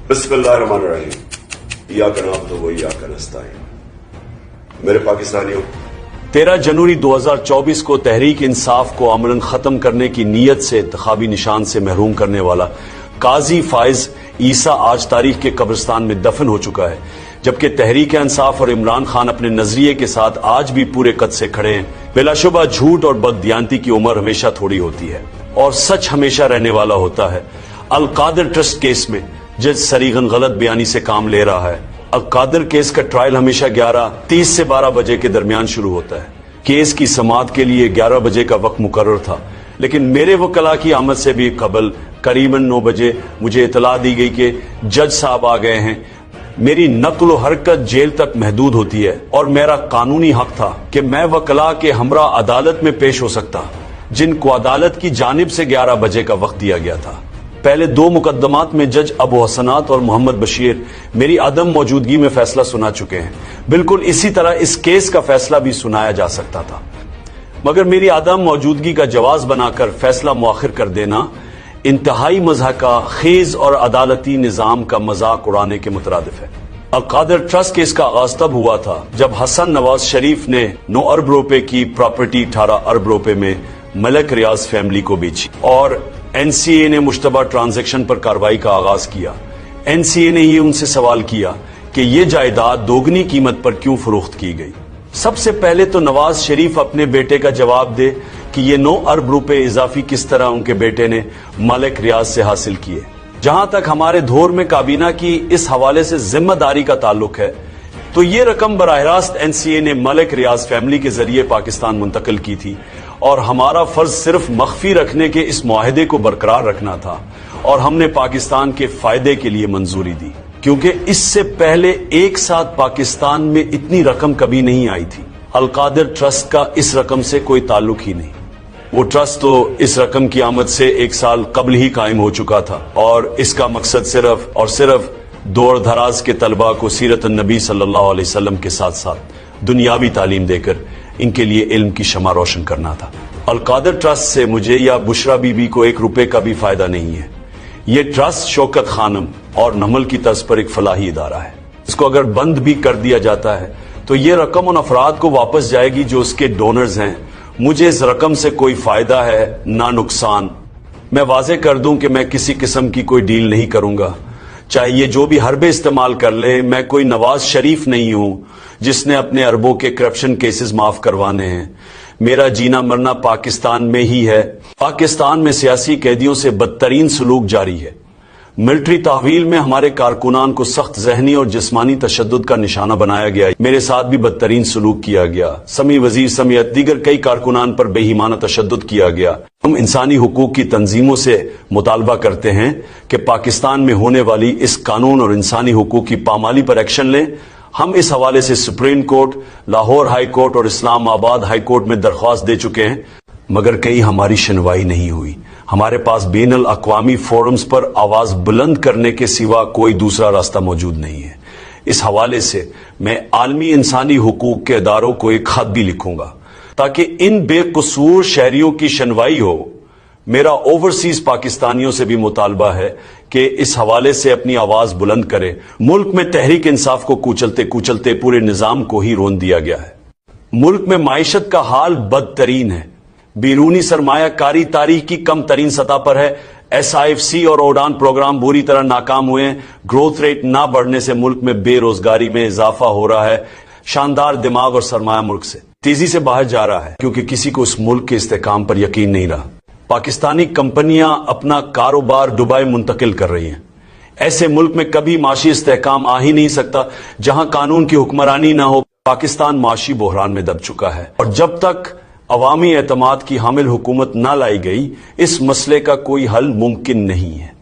बिस्मिल्लाहिर्रहमानिर्रहीम, इय्याका नअबुदु व इय्याका नस्तईन। मेरे पाकिस्तानियों, 13 जनवरी 2024 को तहरीक इंसाफ को अमलन खत्म करने की नीयत से इंतखाबी निशान से महरूम करने वाला काजी फाइज ईसा आज तारीख के कब्रिस्तान में दफन हो चुका है, जबकि तहरीक इंसाफ और इमरान खान अपने नजरिए के साथ आज भी पूरे कद से खड़े हैं। बिलाशुबा झूठ और बददियानती की उम्र हमेशा थोड़ी होती है और सच हमेशा रहने वाला होता है। अल कादिर ट्रस्ट केस में जज सरीगन गलत बयानी से काम ले रहा है। अल कादिर केस का ट्रायल हमेशा 11:30 से 12 बजे के दरमियान शुरू होता है। केस की समाअत के लिए 11 बजे का वक्त मुकर्रर था, लेकिन मेरे वकला की आमद से भी कबल करीबन 9 बजे मुझे इतला दी गई कि जज साहब आ गए हैं। मेरी नक्ल व हरकत जेल तक महदूद होती है और मेरा कानूनी हक था कि मैं वकला के हमरा अदालत में पेश हो सकता, जिनको अदालत की जानिब से 11 बजे का वक्त दिया गया था। पहले 2 मुकदमात में जज अबू हसनात और मोहम्मद बशीर मेरी अदम मौजूदगी में फैसला सुना चुके हैं। बिल्कुल इसी तरह इस केस का फैसला भी सुनाया जा सकता था, मगर मेरी अदम मौजूदगी का जवाज बनाकर फैसला मुआखिर कर देना इंतहाई मज़हका खेज और अदालती निजाम का मजाक उड़ाने के मुतरादिफ है। अल कादिर ट्रस्ट केस का आगाज तब हुआ था जब हसन नवाज शरीफ ने 9 अरब रुपए की प्रॉपर्टी 18 अरब रुपए में मलिक रियाज फैमिली को बेची और एनसीए ने मुश्तबा ट्रांजैक्शन पर कार्रवाई का आगाज किया। एनसीए ने ये उनसे सवाल किया कि ये जायदाद दोगुनी कीमत पर क्यों फरोख्त की गई। सबसे पहले तो नवाज शरीफ अपने बेटे का जवाब दे कि ये 9 अरब रुपए इजाफी किस तरह उनके बेटे ने मलिक रियाज से हासिल किए। जहां तक हमारे दौर में काबीना की इस हवाले से जिम्मेदारी का ताल्लुक है, तो ये रकम बराह रास्त एनसीए ने मलिक रियाज फैमिली के जरिए पाकिस्तान मुंतकिल की थी और हमारा फर्ज सिर्फ मख्फी रखने के इस मुआहदे को बरकरार रखना था और हमने पाकिस्तान के फायदे के लिए मंजूरी दी, क्योंकि इससे पहले एक साथ पाकिस्तान में इतनी रकम कभी नहीं आई थी। अल कादिर ट्रस्ट का इस रकम से कोई ताल्लुक ही नहीं। वो ट्रस्ट तो इस रकम की आमद से 1 साल कबल ही कायम हो चुका था और इसका मकसद सिर्फ और सिर्फ दौर दराज के तलबा को सीरत नबी सल्लल्लाहु अलैहि वसल्लम के साथ साथ दुनियावी तालीम देकर इनके लिए इल्म की शमा रोशन करना था। अल कादिर ट्रस्ट से मुझे या बुशरा बीबी को 1 रुपए का भी फायदा नहीं है। ये ट्रस्ट शौकत खानम और नमल की तर्ज पर एक फलाही इदारा है। इसको अगर बंद भी कर दिया जाता है तो ये रकम उन अफराद को वापस जाएगी जो उसके डोनर्स हैं। मुझे इस रकम से कोई फायदा है ना नुकसान। मैं वाजे कर दूं कि मैं किसी किस्म की कोई डील नहीं करूंगा, चाहे ये जो भी हरबे इस्तेमाल कर ले। मैं कोई नवाज शरीफ नहीं हूं जिसने अपने अरबों के करप्शन केसेस माफ करवाने हैं। मेरा जीना मरना पाकिस्तान में ही है। पाकिस्तान में सियासी कैदियों से बदतरीन सलूक जारी है। मिलिट्री तहवील में हमारे कारकुनान को सख्त जहनी और जिस्मानी तशद्दुद का निशाना बनाया गया। मेरे साथ भी बदतरीन सलूक किया गया। समी वजीर समेत दीगर कई कारकुनान पर बेईमाना तशद्दुद किया गया। हम इंसानी हुकूक की तंजीमों से मुतालबा करते हैं कि पाकिस्तान में होने वाली इस कानून और इंसानी हुकूक की पामाली पर एक्शन लें। हम इस हवाले से supreme court, Lahore high court और इस्लामाबाद हाई कोर्ट में दरख्वास्त दे चुके हैं, मगर कहीं हमारी सुनवाई नहीं हुई। हमारे पास बैनुल अक़वामी फोरम्स पर आवाज बुलंद करने के सिवा कोई दूसरा रास्ता मौजूद नहीं है। इस हवाले से मैं आलमी इंसानी हुकूक के इदारों को एक खत भी लिखूंगा ताकि इन बेकसूर शहरियों की सुनवाई हो। मेरा ओवरसीज पाकिस्तानियों से भी मुतालबा है कि इस हवाले से अपनी आवाज बुलंद करें। मुल्क में तहरीक इंसाफ को कुचलते कुचलते पूरे निजाम को ही रोन दिया गया है। मुल्क में माइशत का हाल बदतरीन है। बैरूनी सरमायाकारी तारीख की कम तरीन सतह पर है। SIFC और उड़ान प्रोग्राम बुरी तरह नाकाम हुए हैं। ग्रोथ रेट ना बढ़ने से मुल्क में बेरोजगारी में इजाफा हो रहा है। शानदार दिमाग और सरमाया मुल्क से तेजी से बाहर जा रहा है, क्योंकि किसी को उस मुल्क के इस्तेकाम पर यकीन नहीं रहा। पाकिस्तानी कंपनियां अपना कारोबार दुबई मुंतकिल कर रही हैं। ऐसे मुल्क में कभी माशी इस्तेकाम आ ही नहीं सकता जहां कानून की हुक्मरानी ना हो। पाकिस्तान माशी बहरान में दब चुका है और जब तक अवामी एतमाद की हामिल हुकूमत ना लाई गई, इस मसले का कोई हल मुमकिन नहीं है।